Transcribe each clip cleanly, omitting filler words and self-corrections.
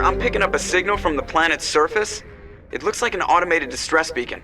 I'm picking up a signal from the planet's surface. It looks like an automated distress beacon.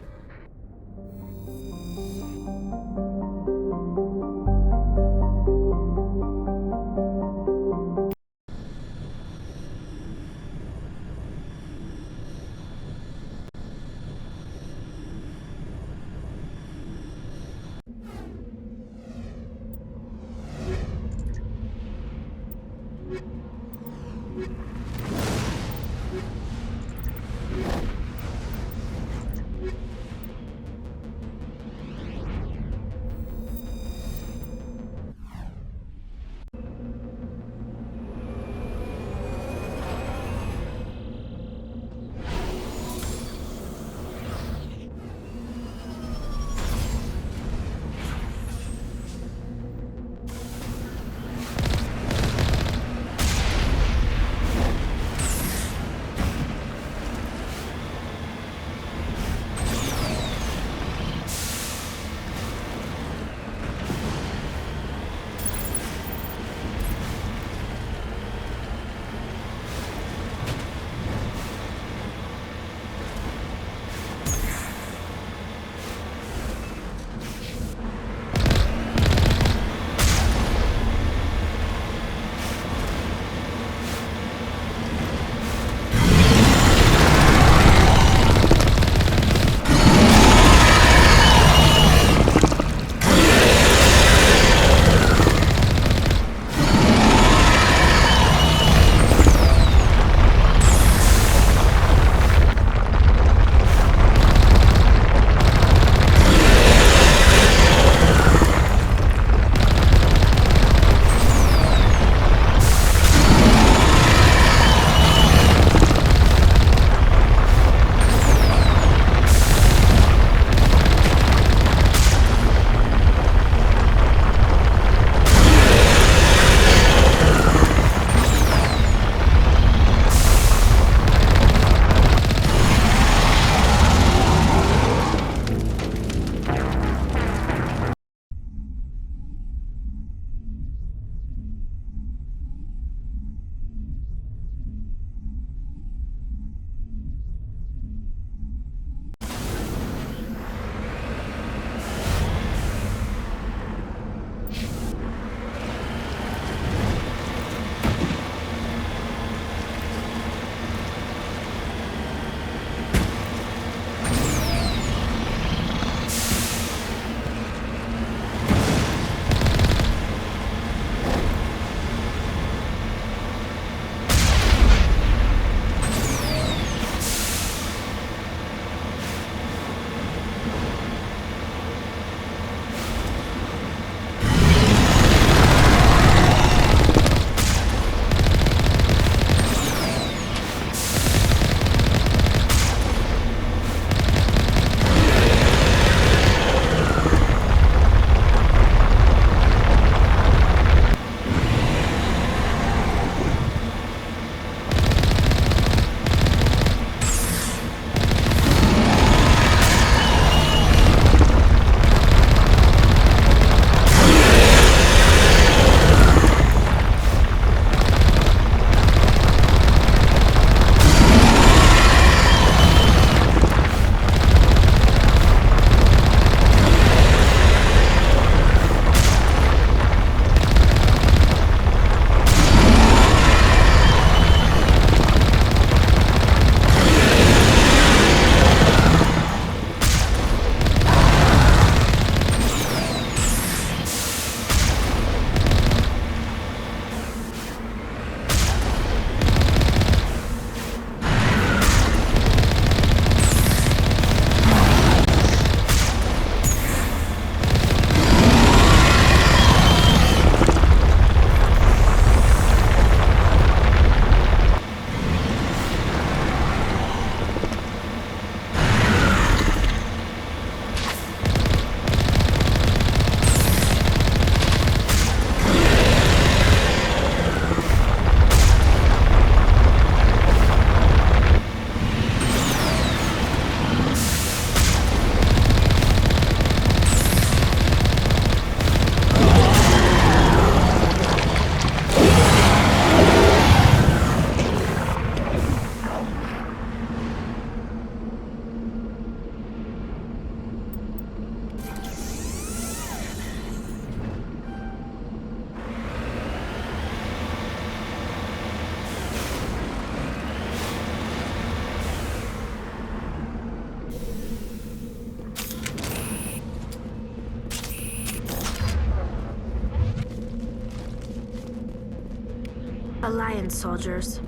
Alliance soldiers.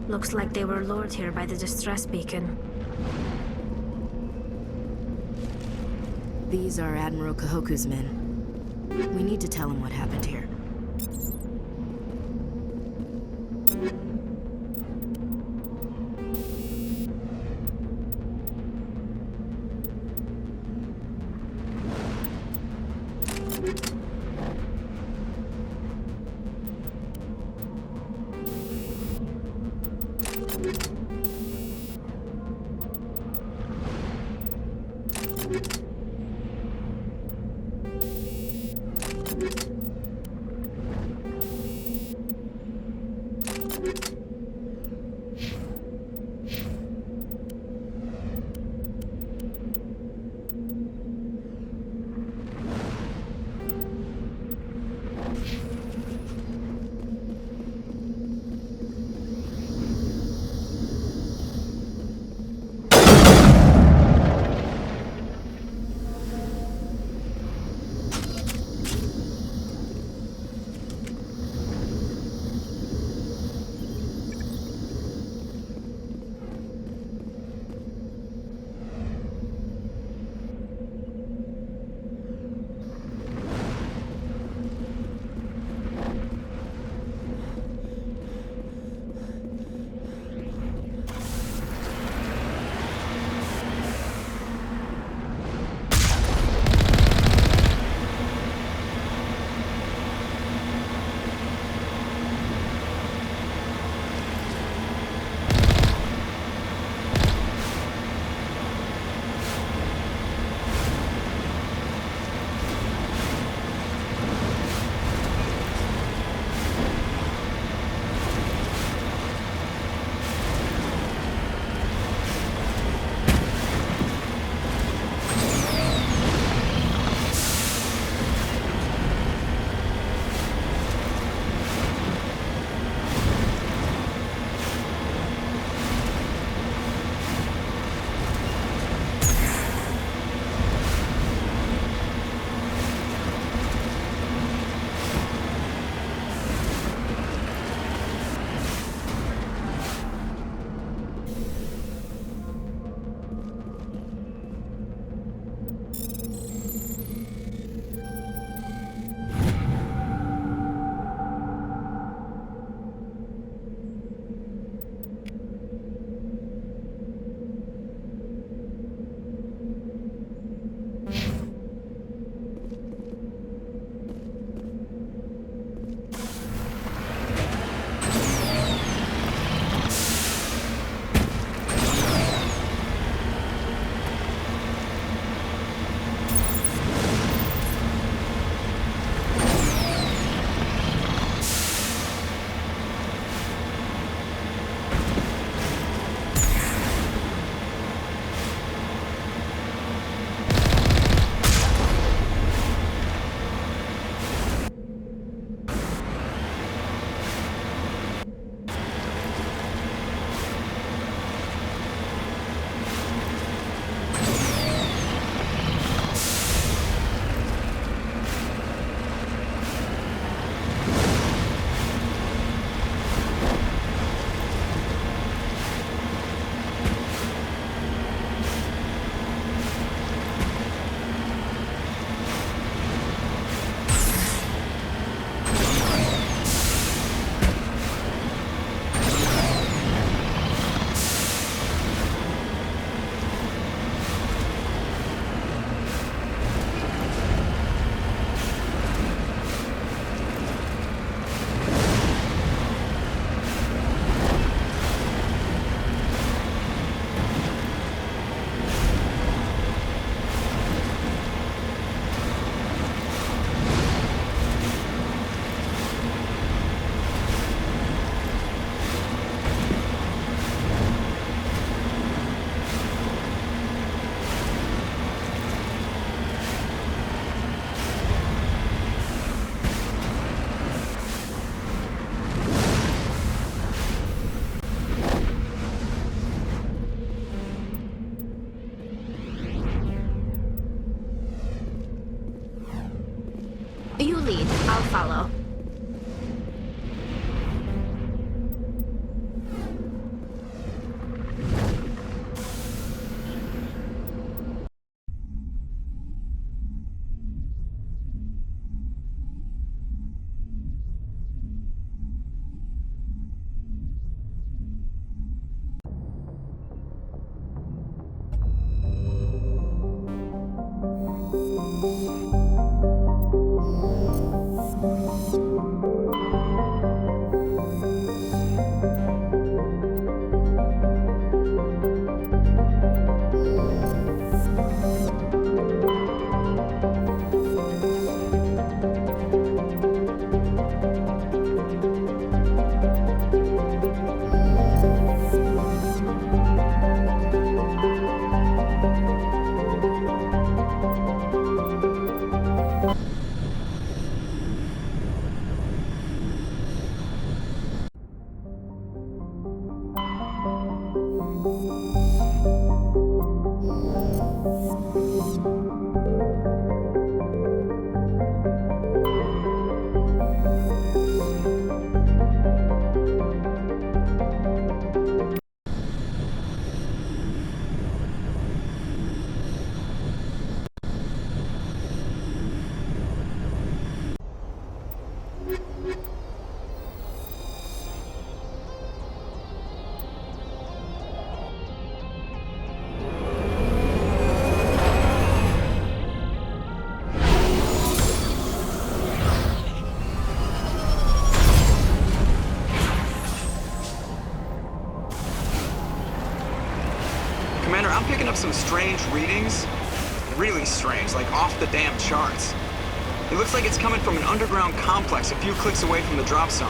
Looks like they were lured here by the distress beacon. These are Admiral Kahoku's men. We need to tell him what happened here. You lead, I'll follow. Commander, I'm picking up some strange readings. Really strange, like off the damn charts. It looks like it's coming from an underground complex a few clicks away from the drop zone.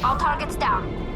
All targets down.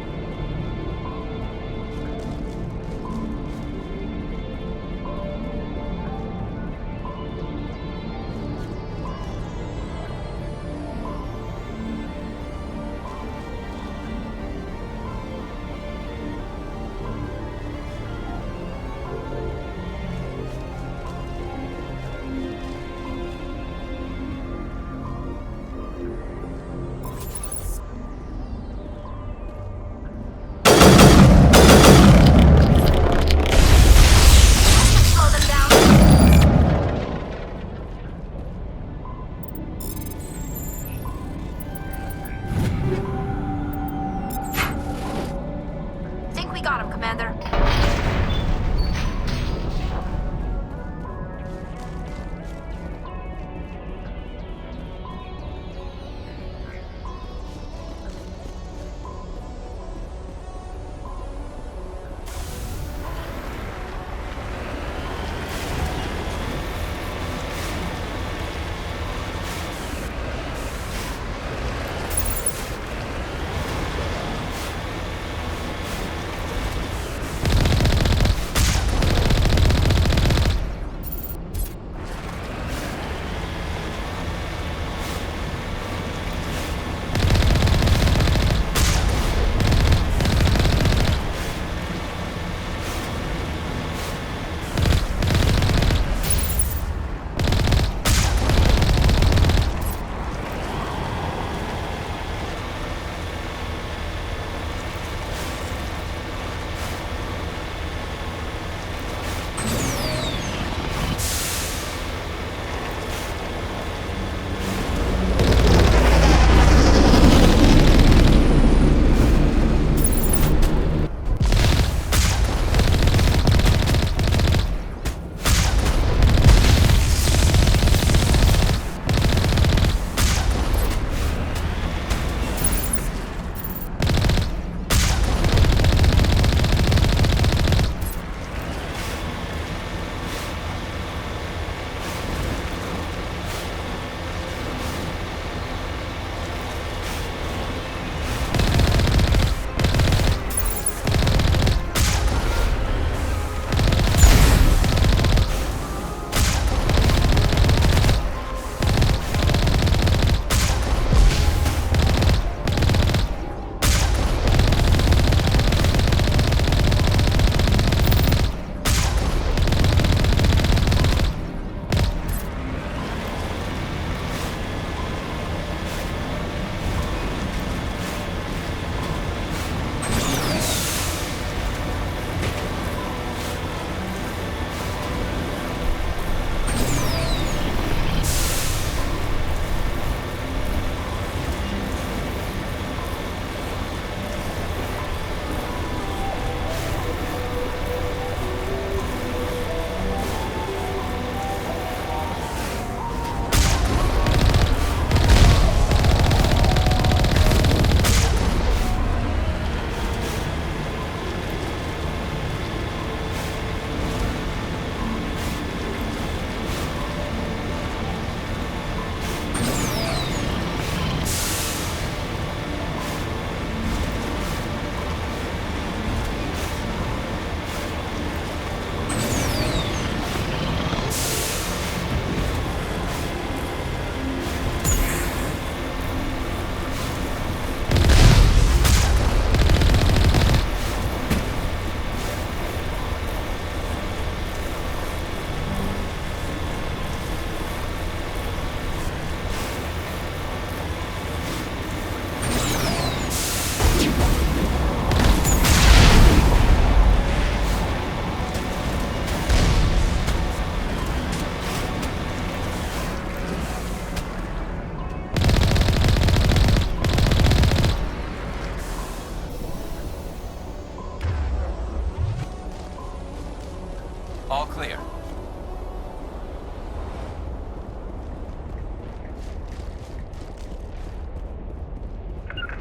All clear.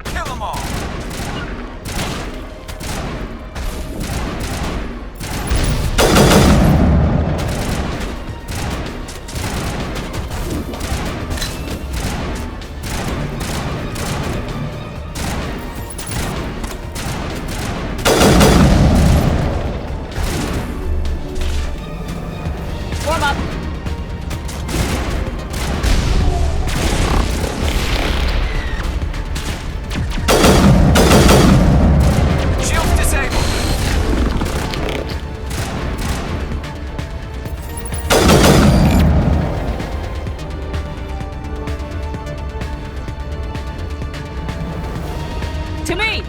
Kill them all! to me!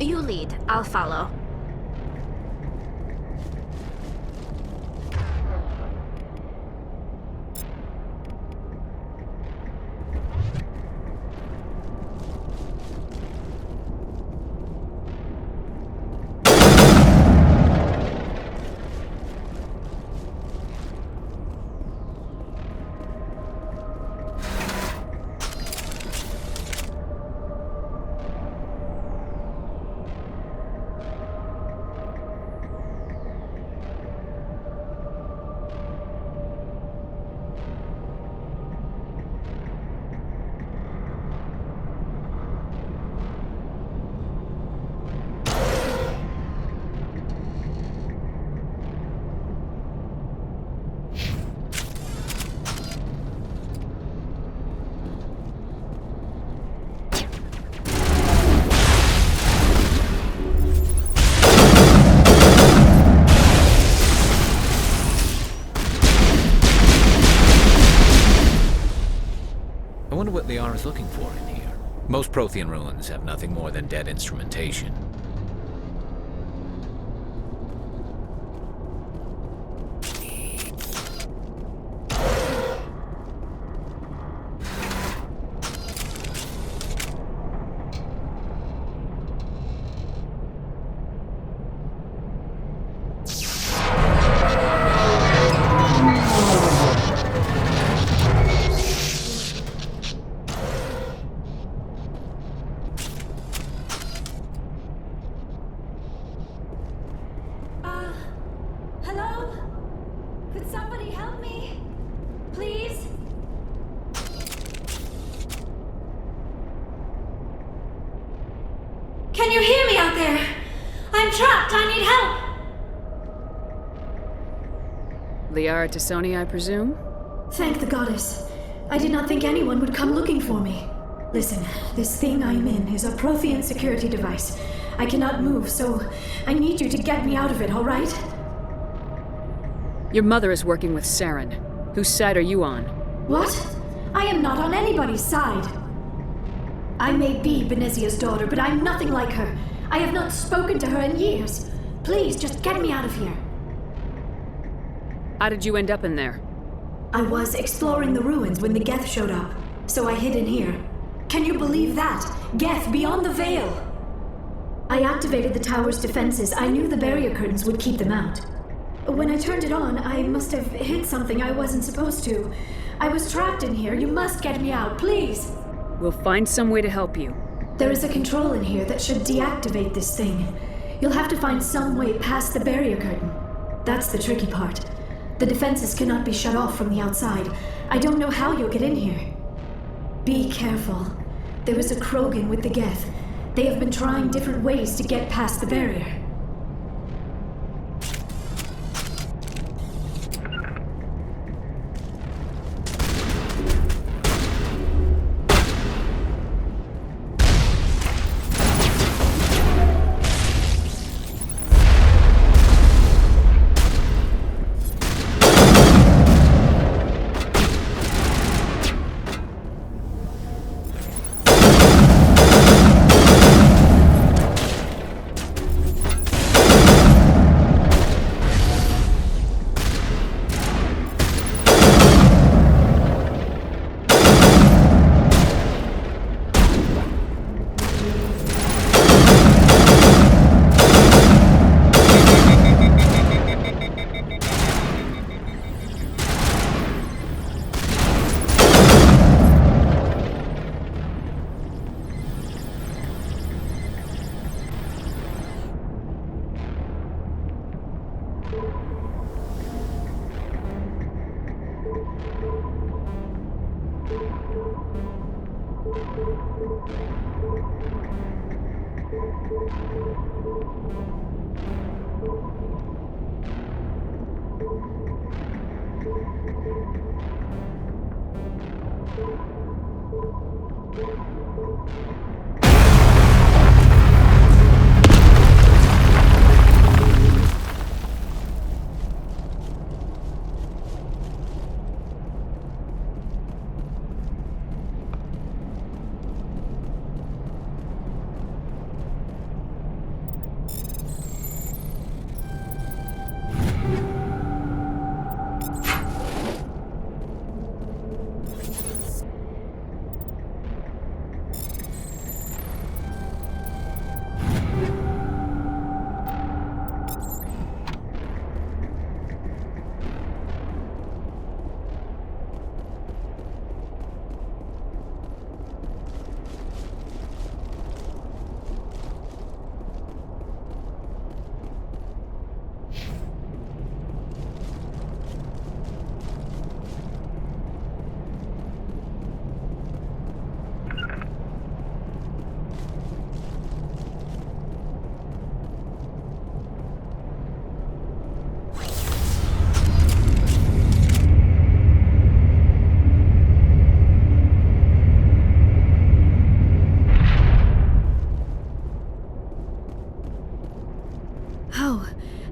You lead, I'll follow. I wonder what Liara's looking for in here. Most Prothean ruins have nothing more than dead instrumentation. Hello? Could somebody help me? Please? Can you hear me out there? I'm trapped, I need help! Liары T'Soni, I presume? Thank the goddess. I did not think anyone would come looking for me. Listen, this thing I'm in is a Prothean security device. I cannot move, so I need you to get me out of it, all right? Your mother is working with Saren. Whose side are you on? What? I am not on anybody's side. I may be Benezia's daughter, but I'm nothing like her. I have not spoken to her in years. Please, just get me out of here. How did you end up in there? I was exploring the ruins when the Geth showed up, so I hid in here. Can you believe that? Geth beyond the veil! I activated the tower's defenses. I knew the barrier curtains would keep them out. When I turned it on, I must have hit something I wasn't supposed to. I was trapped in here. You must get me out, please! We'll find some way to help you. There is a control in here that should deactivate this thing. You'll have to find some way past the barrier curtain. That's the tricky part. The defenses cannot be shut off from the outside. I don't know how you'll get in here. Be careful. There is a Krogan with the Geth. They have been trying different ways to get past the barrier.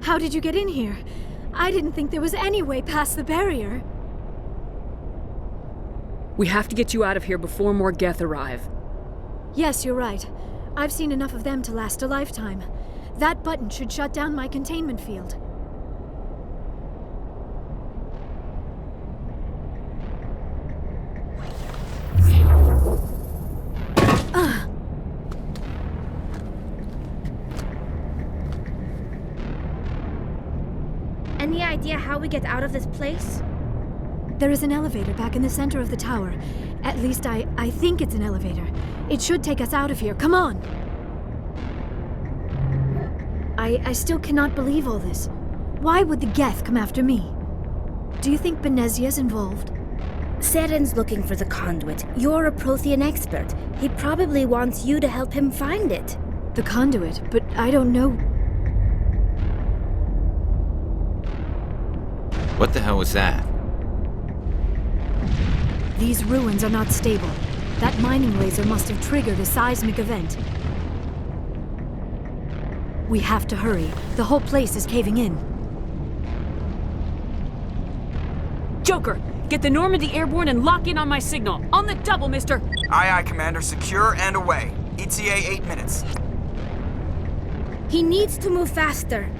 How did you get in here? I didn't think there was any way past the barrier. We have to get you out of here before more Geth arrive. Yes, you're right. I've seen enough of them to last a lifetime. That button should shut down my containment field. Any idea how we get out of this place? There is an elevator back in the center of the tower. At least I think it's an elevator. It should take us out of here. Come on! I still cannot believe all this. Why would the Geth come after me? Do you think Benizia's is involved? Saren's looking for the conduit. You're a Prothean expert. He probably wants you to help him find it. The conduit? But I don't know... What the hell was that? These ruins are not stable. That mining laser must have triggered a seismic event. We have to hurry. The whole place is caving in. Joker, get the Normandy airborne and lock in on my signal. On the double, mister! Aye, aye, Commander. Secure and away. ETA 8 minutes. He needs to move faster.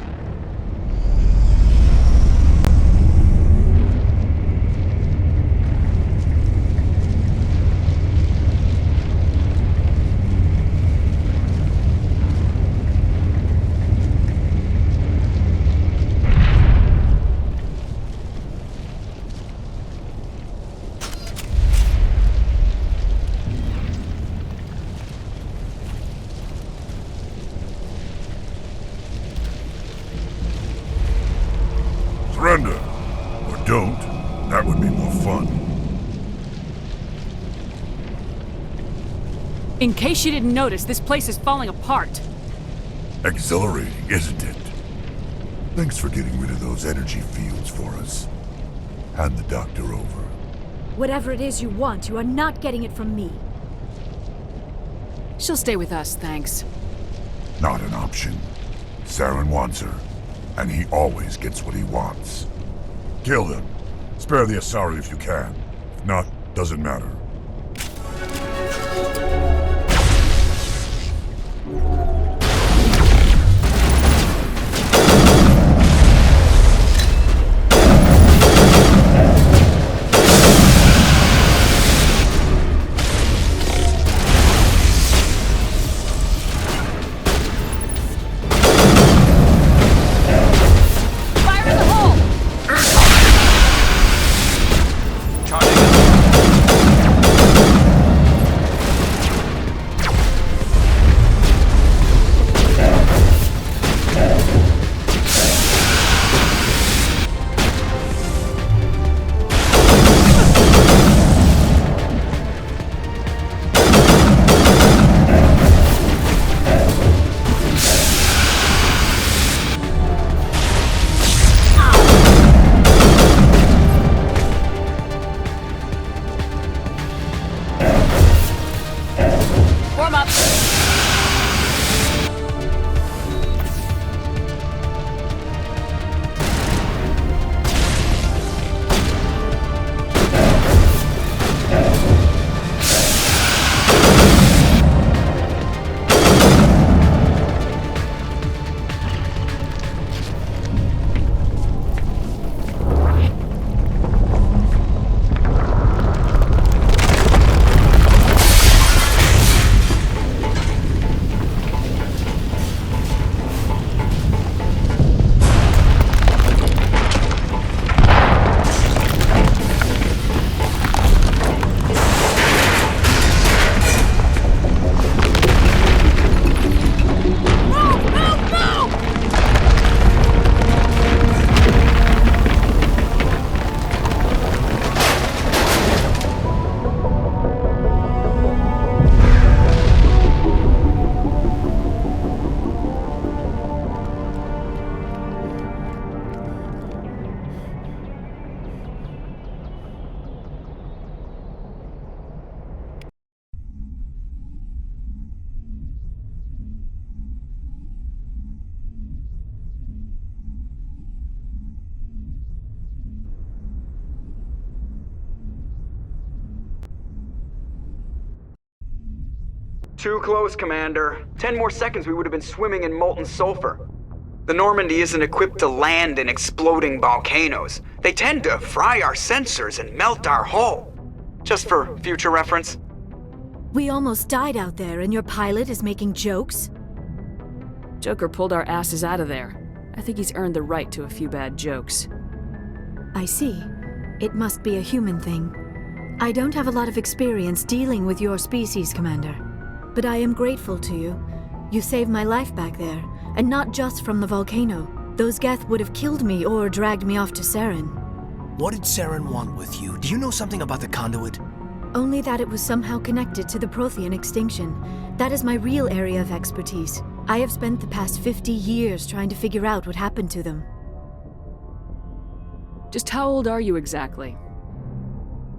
Surrender. Or don't. That would be more fun. In case you didn't notice, this place is falling apart. Exhilarating, isn't it? Thanks for getting rid of those energy fields for us. Hand the doctor over. Whatever it is you want, you are not getting it from me. She'll stay with us, thanks. Not an option. Saren wants her, and he always gets what he wants. Kill them. Spare the Asari if you can. If not, doesn't matter. Charging. Too close, Commander. 10 more seconds we would have been swimming in molten sulfur. The Normandy isn't equipped to land in exploding volcanoes. They tend to fry our sensors and melt our hull. Just for future reference. We almost died out there and your pilot is making jokes? Joker pulled our asses out of there. I think he's earned the right to a few bad jokes. I see. It must be a human thing. I don't have a lot of experience dealing with your species, Commander. But I am grateful to you. You saved my life back there, and not just from the volcano. Those Geth would have killed me or dragged me off to Saren. What did Saren want with you? Do you know something about the conduit? Only that it was somehow connected to the Prothean extinction. That is my real area of expertise. I have spent the past 50 years trying to figure out what happened to them. Just how old are you exactly?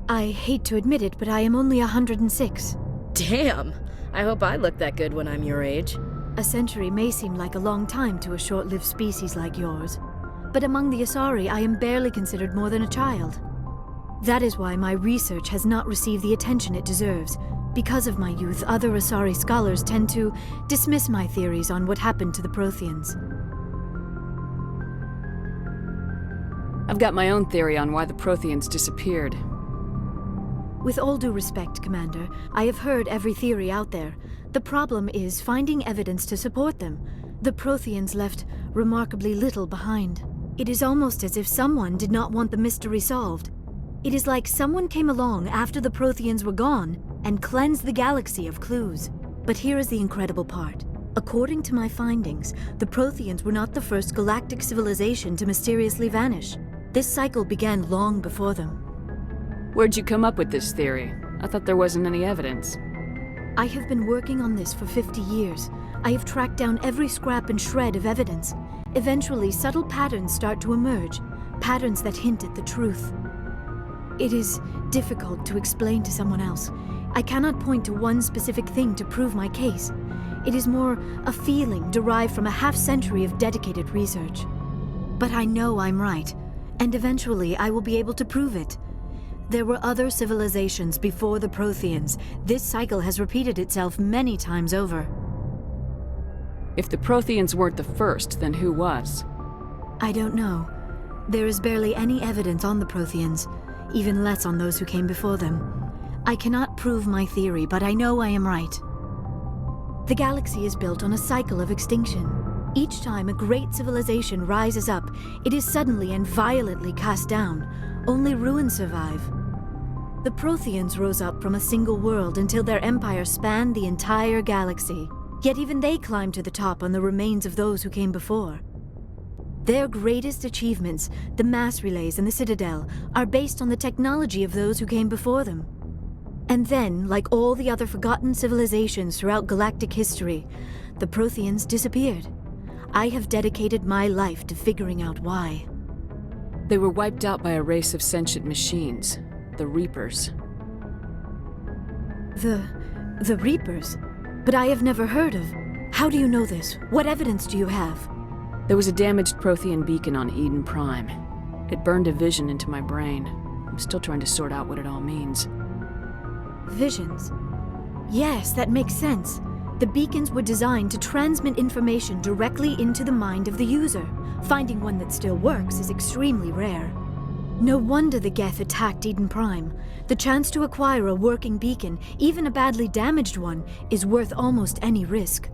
I hate to admit it, but I am only 106. Damn! I hope I look that good when I'm your age. A century may seem like a long time to a short-lived species like yours. But among the Asari, I am barely considered more than a child. That is why my research has not received the attention it deserves. Because of my youth, other Asari scholars tend to dismiss my theories on what happened to the Protheans. I've got my own theory on why the Protheans disappeared. With all due respect, Commander, I have heard every theory out there. The problem is finding evidence to support them. The Protheans left remarkably little behind. It is almost as if someone did not want the mystery solved. It is like someone came along after the Protheans were gone and cleansed the galaxy of clues. But here is the incredible part. According to my findings, the Protheans were not the first galactic civilization to mysteriously vanish. This cycle began long before them. Where'd you come up with this theory? I thought there wasn't any evidence. I have been working on this for 50 years. I have tracked down every scrap and shred of evidence. Eventually, subtle patterns start to emerge, patterns that hint at the truth. It is difficult to explain to someone else. I cannot point to one specific thing to prove my case. It is more a feeling derived from a half-century of dedicated research. But I know I'm right, and eventually I will be able to prove it. There were other civilizations before the Protheans. This cycle has repeated itself many times over. If the Protheans weren't the first, then who was? I don't know. There is barely any evidence on the Protheans, even less on those who came before them. I cannot prove my theory, but I know I am right. The galaxy is built on a cycle of extinction. Each time a great civilization rises up, it is suddenly and violently cast down. Only ruins survive. The Protheans rose up from a single world until their empire spanned the entire galaxy. Yet even they climbed to the top on the remains of those who came before. Their greatest achievements, the mass relays and the Citadel, are based on the technology of those who came before them. And then, like all the other forgotten civilizations throughout galactic history, the Protheans disappeared. I have dedicated my life to figuring out why. They were wiped out by a race of sentient machines, the Reapers. The Reapers? But I have never heard of. How do you know this? What evidence do you have? There was a damaged Prothean beacon on Eden Prime. It burned a vision into my brain. I'm still trying to sort out what it all means. Visions. Yes, that makes sense. The beacons were designed to transmit information directly into the mind of the user. Finding one that still works is extremely rare. No wonder the Geth attacked Eden Prime. The chance to acquire a working beacon, even a badly damaged one, is worth almost any risk.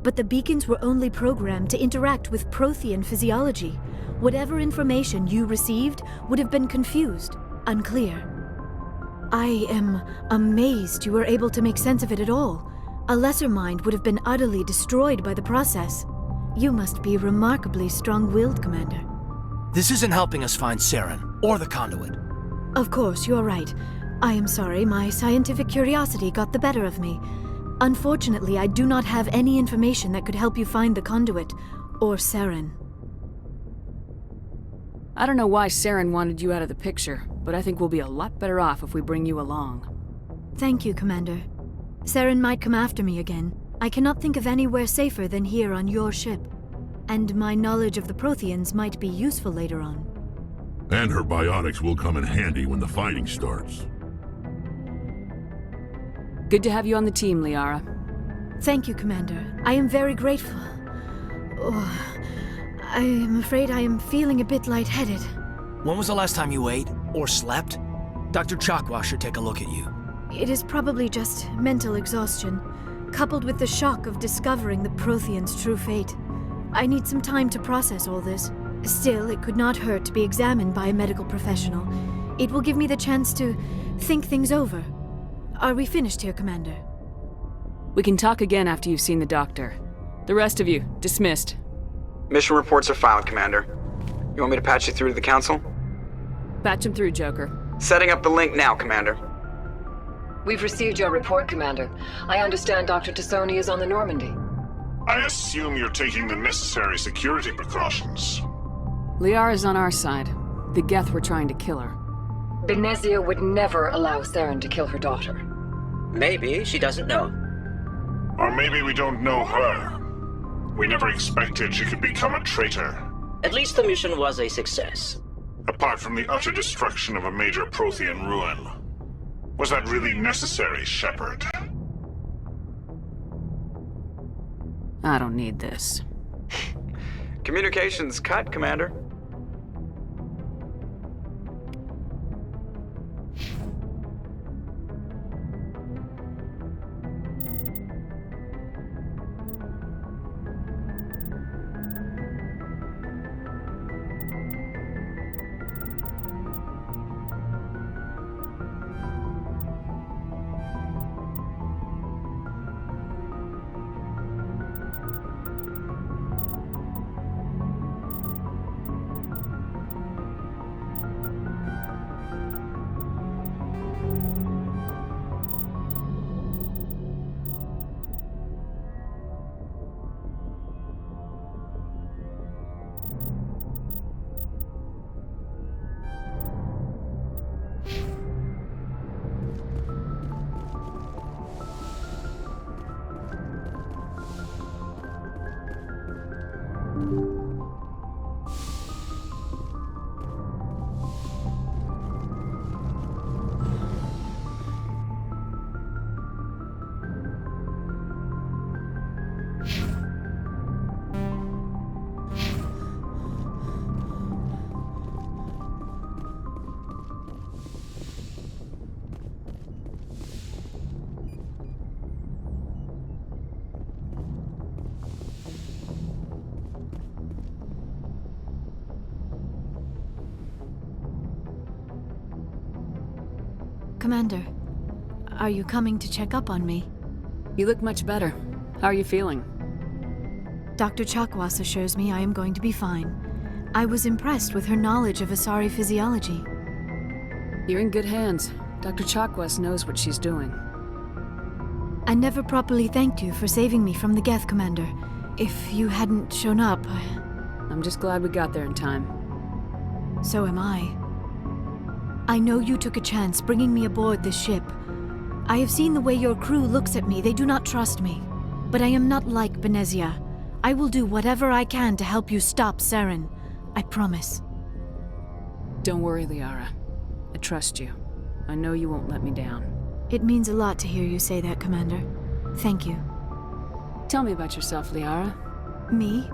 But the beacons were only programmed to interact with Prothean physiology. Whatever information you received would have been confused, unclear. I am amazed you were able to make sense of it at all. A lesser mind would have been utterly destroyed by the process. You must be remarkably strong-willed, Commander. This isn't helping us find Saren, or the conduit. Of course, you're right. I am sorry, my scientific curiosity got the better of me. Unfortunately, I do not have any information that could help you find the conduit, or Saren. I don't know why Saren wanted you out of the picture, but I think we'll be a lot better off if we bring you along. Thank you, Commander. Saren might come after me again. I cannot think of anywhere safer than here on your ship. And my knowledge of the Protheans might be useful later on. And her biotics will come in handy when the fighting starts. Good to have you on the team, Liara. Thank you, Commander. I am very grateful. Oh, I am afraid I am feeling a bit lightheaded. When was the last time you ate or slept? Dr. Chakwa should take a look at you. It is probably just mental exhaustion, coupled with the shock of discovering the Prothean's true fate. I need some time to process all this. Still, it could not hurt to be examined by a medical professional. It will give me the chance to think things over. Are we finished here, Commander? We can talk again after you've seen the doctor. The rest of you, dismissed. Mission reports are filed, Commander. You want me to patch you through to the Council? Patch him through, Joker. Setting up the link now, Commander. We've received your report, Commander. I understand Dr. T'Soni is on the Normandy. I assume you're taking the necessary security precautions. Liara's on our side. The Geth were trying to kill her. Benzia would never allow Saren to kill her daughter. Maybe she doesn't know. Or maybe we don't know her. We never expected she could become a traitor. At least the mission was a success. Apart from the utter destruction of a major Prothean ruin. Was that really necessary, Shepard? I don't need this. Communications cut, Commander. Commander, are you coming to check up on me? You look much better. How are you feeling? Dr. Chakwas assures me I am going to be fine. I was impressed with her knowledge of Asari physiology. You're in good hands. Dr. Chakwas knows what she's doing. I never properly thanked you for saving me from the Geth, Commander. If you hadn't shown up, I'm just glad we got there in time. So am I. I know you took a chance bringing me aboard this ship. I have seen the way your crew looks at me. They do not trust me. But I am not like Benzia. I will do whatever I can to help you stop Saren. I promise. Don't worry, Liara. I trust you. I know you won't let me down. It means a lot to hear you say that, Commander. Thank you. Tell me about yourself, Liara. Me?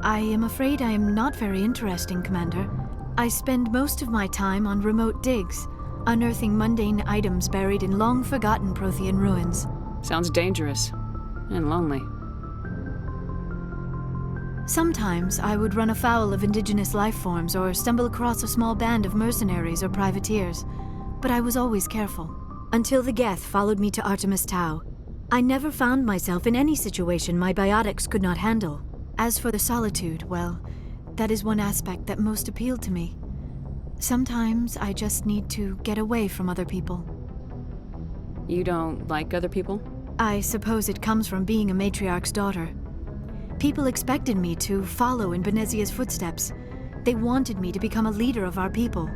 I am afraid I am not very interesting, Commander. I spend most of my time on remote digs, unearthing mundane items buried in long-forgotten Prothean ruins. Sounds dangerous. And lonely. Sometimes I would run afoul of indigenous life forms or stumble across a small band of mercenaries or privateers, but I was always careful. Until the Geth followed me to Artemis Tau. I never found myself in any situation my biotics could not handle. As for the solitude, well, that is one aspect that most appealed to me. Sometimes I just need to get away from other people. You don't like other people? I suppose it comes from being a matriarch's daughter. People expected me to follow in Benezia's footsteps. They wanted me to become a leader of our people.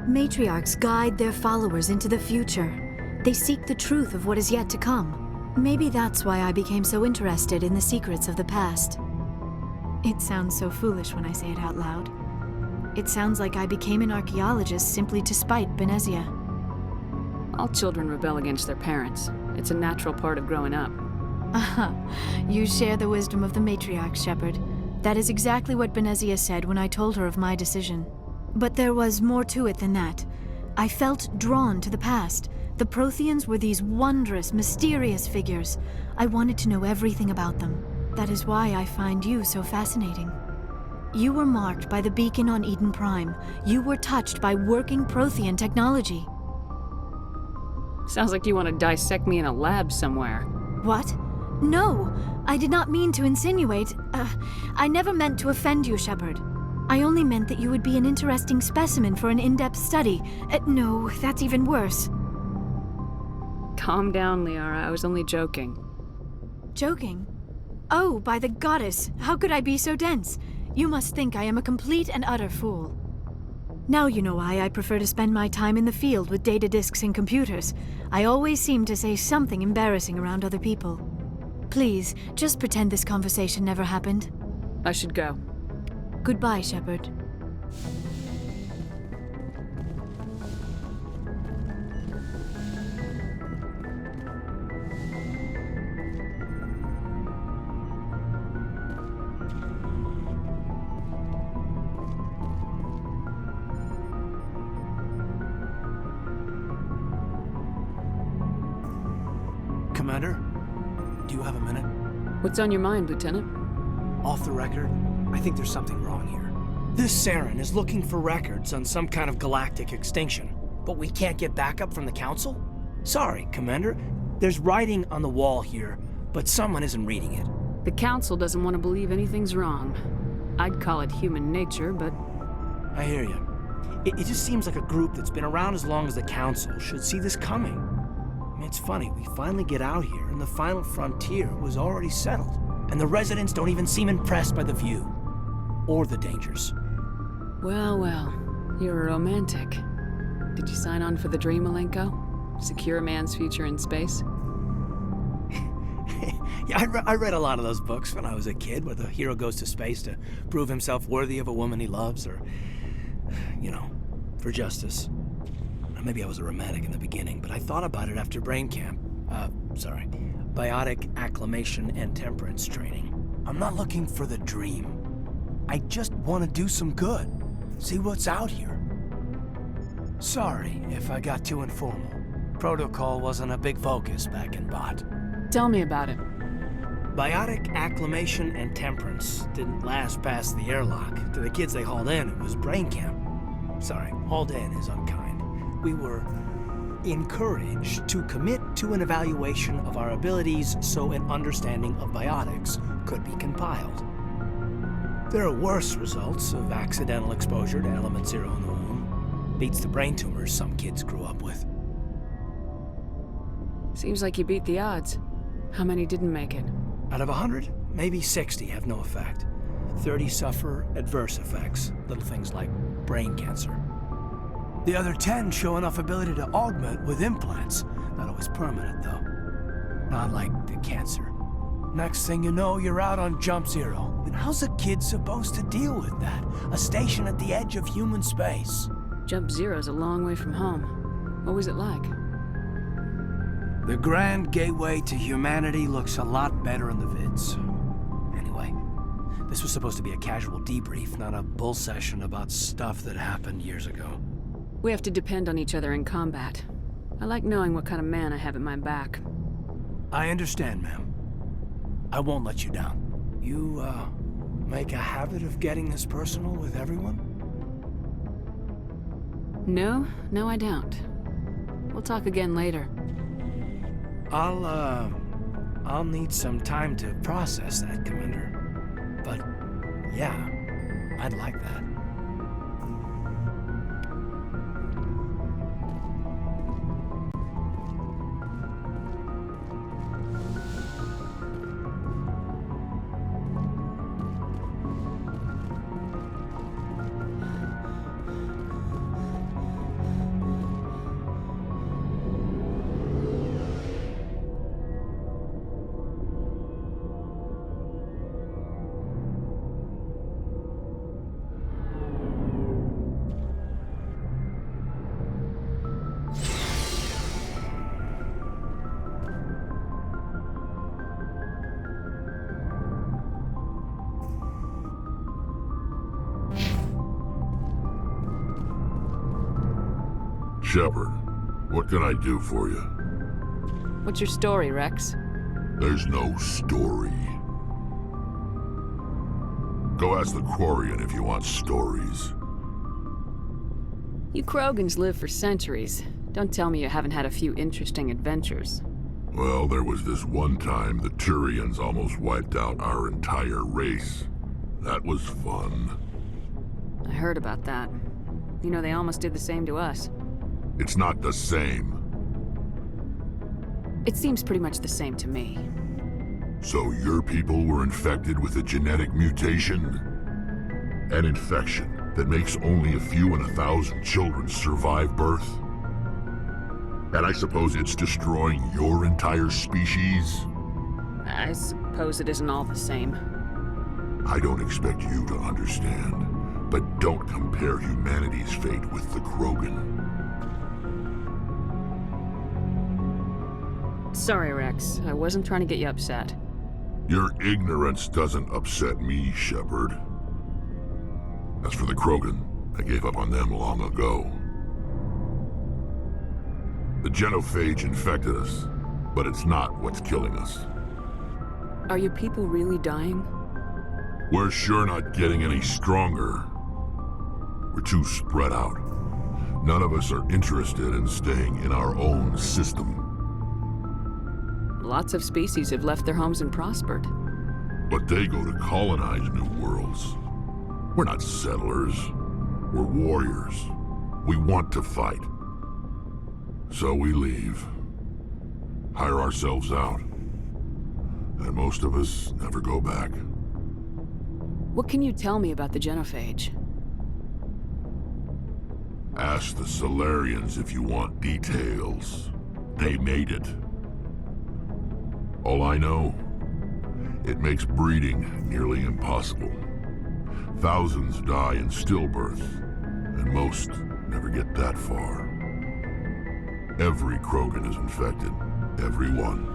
Matriarchs guide their followers into the future. They seek the truth of what is yet to come. Maybe that's why I became so interested in the secrets of the past. It sounds so foolish when I say it out loud. It sounds like I became an archaeologist simply to spite Benzia. All children rebel against their parents. It's a natural part of growing up. Aha, you share the wisdom of the matriarch, Shepard. That is exactly what Benzia said when I told her of my decision. But there was more to it than that. I felt drawn to the past. The Protheans were these wondrous, mysterious figures. I wanted to know everything about them. That is why I find you so fascinating. You were marked by the beacon on Eden Prime. You were touched by working Prothean technology. Sounds like you want to dissect me in a lab somewhere. What? No, I did not mean to insinuate. I never meant to offend you, Shepard. I only meant that you would be an interesting specimen for an in-depth study. No, that's even worse. Calm down, Liara. I was only joking. Joking? Oh, by the goddess, how could I be so dense? You must think I am a complete and utter fool. Now you know why I prefer to spend my time in the field with data disks and computers. I always seem to say something embarrassing around other people. Please, just pretend this conversation never happened. I should go. Goodbye, Shepard. Commander, do you have a minute? What's on your mind, Lieutenant? Off the record, I think there's something wrong here. This Saren is looking for records on some kind of galactic extinction, but we can't get backup from the Council? Sorry, Commander. There's writing on the wall here, but someone isn't reading it. The Council doesn't want to believe anything's wrong. I'd call it human nature, but... I hear you. It just seems like a group that's been around as long as the Council should see this coming. I mean, it's funny, we finally get out here and the final frontier was already settled. And the residents don't even seem impressed by the view. Or the dangers. Well, well. You're a romantic. Did you sign on for the dream, Malenko? Secure a man's future in space? Yeah, I read a lot of those books when I was a kid, where the hero goes to space to prove himself worthy of a woman he loves, or, you know, for justice. Maybe I was a romantic in the beginning, but I thought about it after brain camp. Biotic acclimation and temperance training. I'm not looking for the dream. I just want to do some good. See what's out here. Sorry if I got too informal. Protocol wasn't a big focus back in Bot. Tell me about it. Biotic acclimation and temperance didn't last past the airlock. To the kids they hauled in, it was brain camp. Sorry, hauled in is unkind. We were encouraged to commit to an evaluation of our abilities so an understanding of biotics could be compiled. There are worse results of accidental exposure to element 0 in the womb. Beats the brain tumors some kids grew up with. Seems like you beat the odds. How many didn't make it? Out of 100, maybe 60 have no effect. 30 suffer adverse effects, little things like brain cancer. The other 10 show enough ability to augment with implants. Not always permanent, though. Not like the cancer. Next thing you know, you're out on Jump Zero. And how's a kid supposed to deal with that? A station at the edge of human space. Jump Zero's a long way from home. What was it like? The grand gateway to humanity looks a lot better in the vids. Anyway, this was supposed to be a casual debrief, not a bull session about stuff that happened years ago. We have to depend on each other in combat. I like knowing what kind of man I have at my back. I understand, ma'am. I won't let you down. You, make a habit of getting this personal with everyone? No, I don't. We'll talk again later. I'll need some time to process that, Commander. But, yeah, I'd like that. Shepard, what can I do for you? What's your story, Rex? There's no story. Go ask the Quarian if you want stories. You Krogans live for centuries. Don't tell me you haven't had a few interesting adventures. Well, there was this one time the Turians almost wiped out our entire race. That was fun. I heard about that. You know, they almost did the same to us. It's not the same. It seems pretty much the same to me. So your people were infected with a genetic mutation? An infection that makes only a few in 1,000 children survive birth? And I suppose it's destroying your entire species? I suppose it isn't all the same. I don't expect you to understand, but don't compare humanity's fate with the Krogan. Sorry, Rex. I wasn't trying to get you upset. Your ignorance doesn't upset me, Shepard. As for the Krogan, I gave up on them long ago. The genophage infected us, but it's not what's killing us. Are your people really dying? We're sure not getting any stronger. We're too spread out. None of us are interested in staying in our own system. Lots of species have left their homes and prospered. But they go to colonize new worlds. We're not settlers. We're warriors. We want to fight. So we leave. Hire ourselves out. And most of us never go back. What can you tell me about the genophage? Ask the Solarians if you want details. They made it. All I know, it makes breeding nearly impossible. Thousands die in stillbirth, and most never get that far. Every Krogan is infected, every one.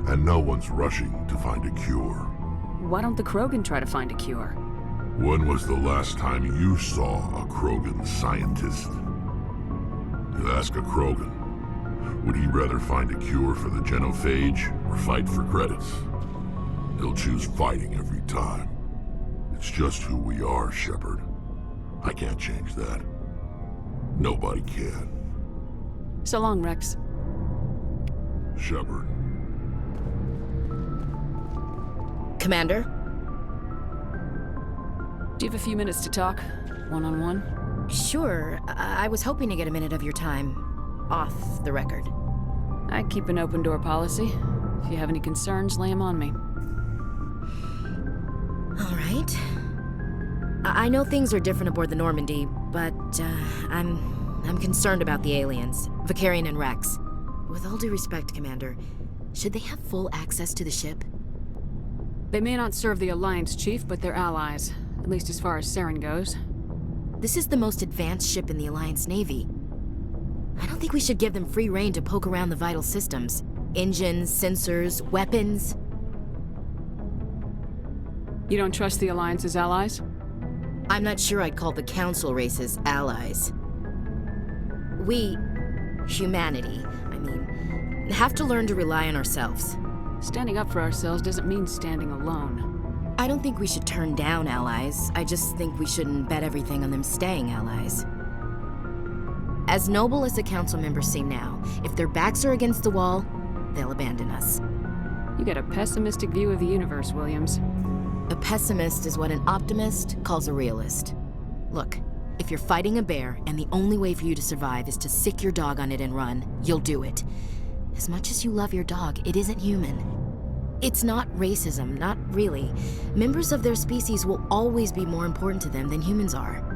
And no one's rushing to find a cure. Why don't the Krogan try to find a cure? When was the last time you saw a Krogan scientist? You ask a Krogan, would he rather find a cure for the genophage or fight for credits? He'll choose fighting every time. It's just who we are, Shepard. I can't change that. Nobody can. So long, Rex. Shepard. Commander? Do you have a few minutes to talk? One-on-one? Sure. I was hoping to get a minute of your time off the record. I keep an open door policy. If you have any concerns, lay them on me. All right. I know things are different aboard the Normandy, but I'm concerned about the aliens, Vicarian and Rex. With all due respect, Commander, should they have full access to the ship? They may not serve the Alliance, Chief, but they're allies, at least as far as Saren goes. This is the most advanced ship in the Alliance Navy. I don't think we should give them free rein to poke around the vital systems. Engines, sensors, weapons. You don't trust the Alliance's allies? I'm not sure I'd call the Council races allies. We, humanity, have to learn to rely on ourselves. Standing up for ourselves doesn't mean standing alone. I don't think we should turn down allies. I just think we shouldn't bet everything on them staying allies. As noble as the Council members seem now, if their backs are against the wall, they'll abandon us. You got a pessimistic view of the universe, Williams. A pessimist is what an optimist calls a realist. Look, if you're fighting a bear and the only way for you to survive is to sick your dog on it and run, you'll do it. As much as you love your dog, it isn't human. It's not racism, not really. Members of their species will always be more important to them than humans are.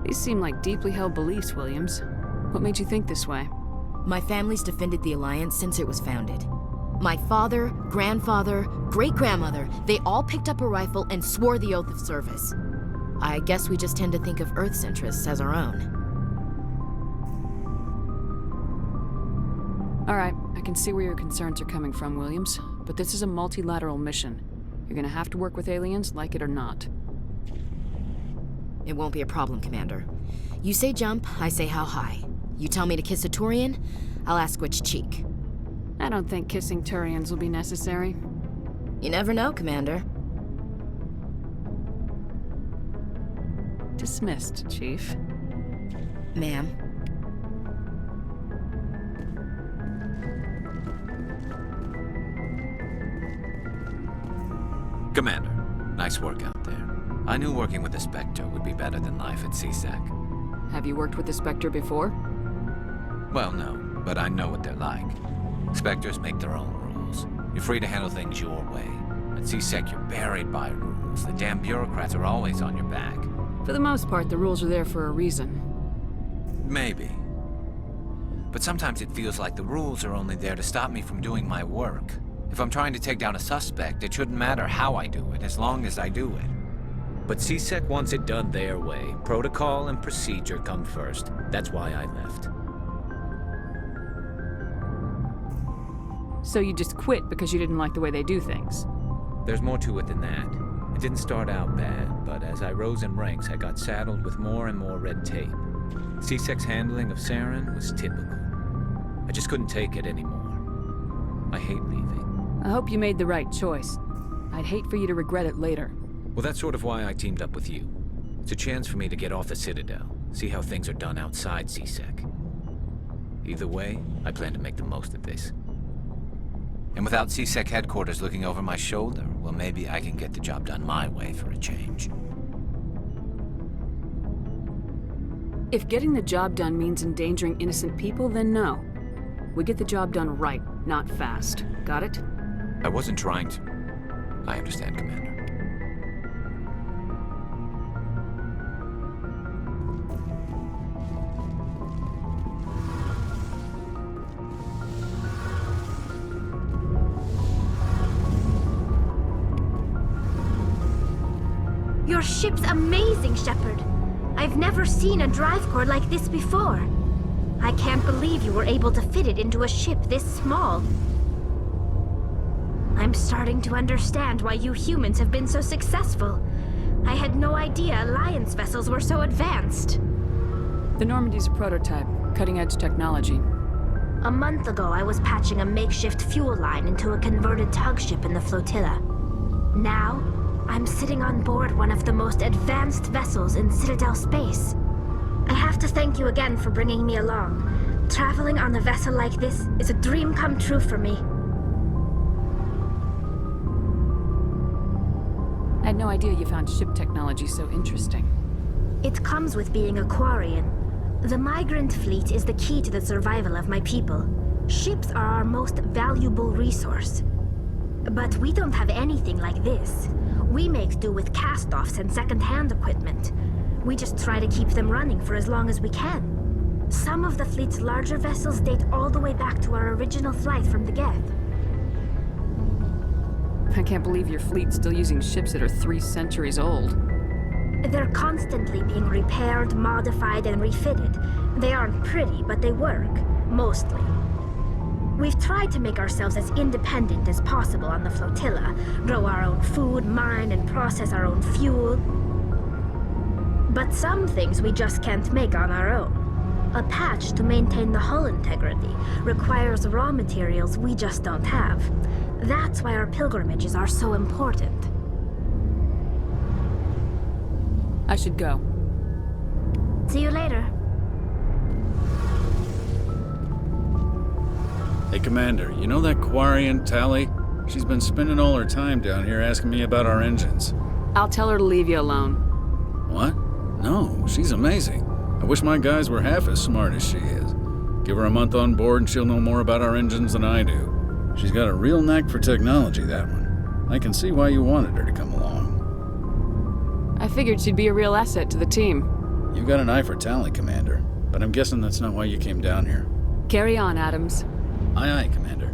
These seem like deeply held beliefs, Williams. What made you think this way? My family's defended the Alliance since it was founded. My father, grandfather, great-grandmother, they all picked up a rifle and swore the oath of service. I guess we just tend to think of Earth's interests as our own. All right, I can see where your concerns are coming from, Williams. But this is a multilateral mission. You're gonna have to work with aliens, like it or not. It won't be a problem, Commander. You say jump, I say how high. You tell me to kiss a Turian, I'll ask which cheek. I don't think kissing Turians will be necessary. You never know, Commander. Dismissed, Chief. Ma'am. Commander, nice work out there. I knew working with the Spectre would be better than life at CSEC. Have you worked with the Spectre before? Well, no, but I know what they're like. Spectres make their own rules. You're free to handle things your way. At CSEC, you're buried by rules. The damn bureaucrats are always on your back. For the most part, the rules are there for a reason. Maybe. But sometimes it feels like the rules are only there to stop me from doing my work. If I'm trying to take down a suspect, it shouldn't matter how I do it, as long as I do it. But CSEC wants it done their way. Protocol and procedure come first. That's why I left. So you just quit because you didn't like the way they do things? There's more to it than that. It didn't start out bad, but as I rose in ranks, I got saddled with more and more red tape. CSEC's handling of Saren was typical. I just couldn't take it anymore. I hate leaving. I hope you made the right choice. I'd hate for you to regret it later. Well, that's sort of why I teamed up with you. It's a chance for me to get off the Citadel, see how things are done outside CSEC. Either way, I plan to make the most of this. And without CSEC headquarters looking over my shoulder, well, maybe I can get the job done my way for a change. If getting the job done means endangering innocent people, then no. We get the job done right, not fast. Got it? I wasn't trying to... I understand, Commander. Your ship's amazing, Shepard. I've never seen a drive core like this before. I can't believe you were able to fit it into a ship this small. I'm starting to understand why you humans have been so successful. I had no idea Alliance vessels were so advanced. The Normandy's a prototype, cutting-edge technology. A month ago, I was patching a makeshift fuel line into a converted tug ship in the flotilla. Now, I'm sitting on board one of the most advanced vessels in Citadel space. I have to thank you again for bringing me along. Traveling on a vessel like this is a dream come true for me. I had no idea you found ship technology so interesting. It comes with being a Quarian. The migrant fleet is the key to the survival of my people. Ships are our most valuable resource. But we don't have anything like this. We make do with cast-offs and second-hand equipment. We just try to keep them running for as long as we can. Some of the fleet's larger vessels date all the way back to our original flight from the Geth. I can't believe your fleet's still using ships that are 3 centuries old. They're constantly being repaired, modified, and refitted. They aren't pretty, but they work. Mostly. We've tried to make ourselves as independent as possible on the flotilla, grow our own food, mine, and process our own fuel. But some things we just can't make on our own. A patch to maintain the hull integrity requires raw materials we just don't have. That's why our pilgrimages are so important. I should go. See you later. Hey, Commander, you know that Quarian, Tally? She's been spending all her time down here asking me about our engines. I'll tell her to leave you alone. What? No, she's amazing. I wish my guys were half as smart as she is. Give her a month on board and she'll know more about our engines than I do. She's got a real knack for technology, that one. I can see why you wanted her to come along. I figured she'd be a real asset to the team. You got an eye for Tally, Commander, but I'm guessing that's not why you came down here. Carry on, Adams. Aye, aye, Commander.